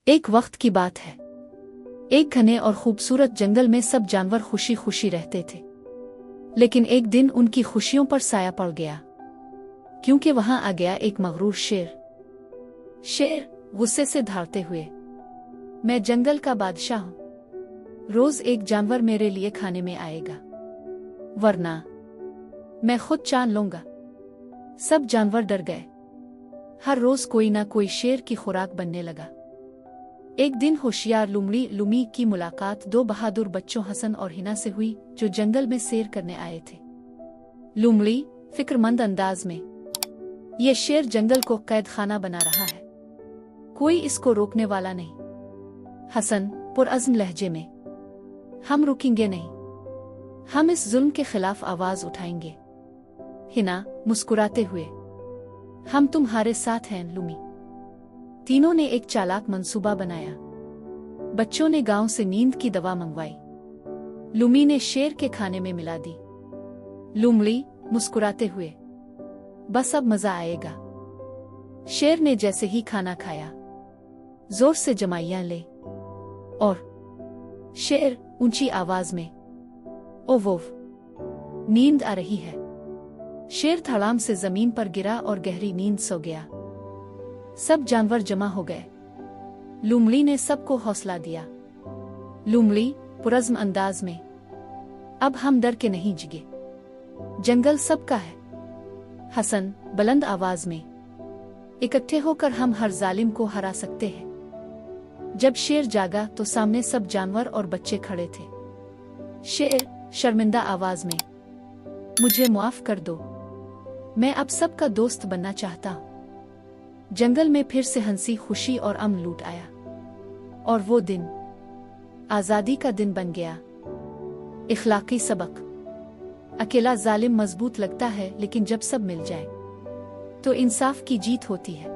एक वक्त की बात है। एक घने और खूबसूरत जंगल में सब जानवर खुशी खुशी रहते थे। लेकिन एक दिन उनकी खुशियों पर साया पड़ गया, क्योंकि वहां आ गया एक मगरूर शेर। शेर गुस्से से धारते हुए, मैं जंगल का बादशाह हूं, रोज एक जानवर मेरे लिए खाने में आएगा, वरना मैं खुद चान लूंगा। सब जानवर डर गए। हर रोज कोई ना कोई शेर की खुराक बनने लगा। एक दिन होशियार लुमड़ी लुमी की मुलाकात दो बहादुर बच्चों हसन और हिना से हुई, जो जंगल में सैर करने आए थे। लुमड़ी फिक्रमंद अंदाज में, ये शेर जंगल को कैद खाना बना रहा है, कोई इसको रोकने वाला नहीं। हसन पुरअज़्म लहजे में, हम रुकेंगे नहीं, हम इस जुल्म के खिलाफ आवाज उठाएंगे। हिना मुस्कुराते हुए, हम तुम्हारे साथ हैं लुमी। तीनों ने एक चालाक मंसूबा बनाया। बच्चों ने गांव से नींद की दवा मंगवाई, लुमी ने शेर के खाने में मिला दी। लुमड़ी मुस्कुराते हुए, बस अब मजा आएगा। शेर ने जैसे ही खाना खाया, जोर से जमाइयां ले, और शेर ऊंची आवाज में, ओ वो नींद आ रही है। शेर धड़ाम से जमीन पर गिरा और गहरी नींद सो गया। सब जानवर जमा हो गए। लुमड़ी ने सबको हौसला दिया। लुमड़ी पुरज़्म अंदाज में, अब हम डर के नहीं जिगे, जंगल सबका है। हसन बुलंद आवाज में, इकट्ठे होकर हम हर जालिम को हरा सकते हैं। जब शेर जागा तो सामने सब जानवर और बच्चे खड़े थे। शेर शर्मिंदा आवाज में, मुझे माफ कर दो, मैं अब सबका दोस्त बनना चाहता हूं। जंगल में फिर से हंसी खुशी और अमन लूट आया, और वो दिन आजादी का दिन बन गया। इखलाकी सबक, अकेला जालिम मजबूत लगता है, लेकिन जब सब मिल जाए तो इंसाफ की जीत होती है।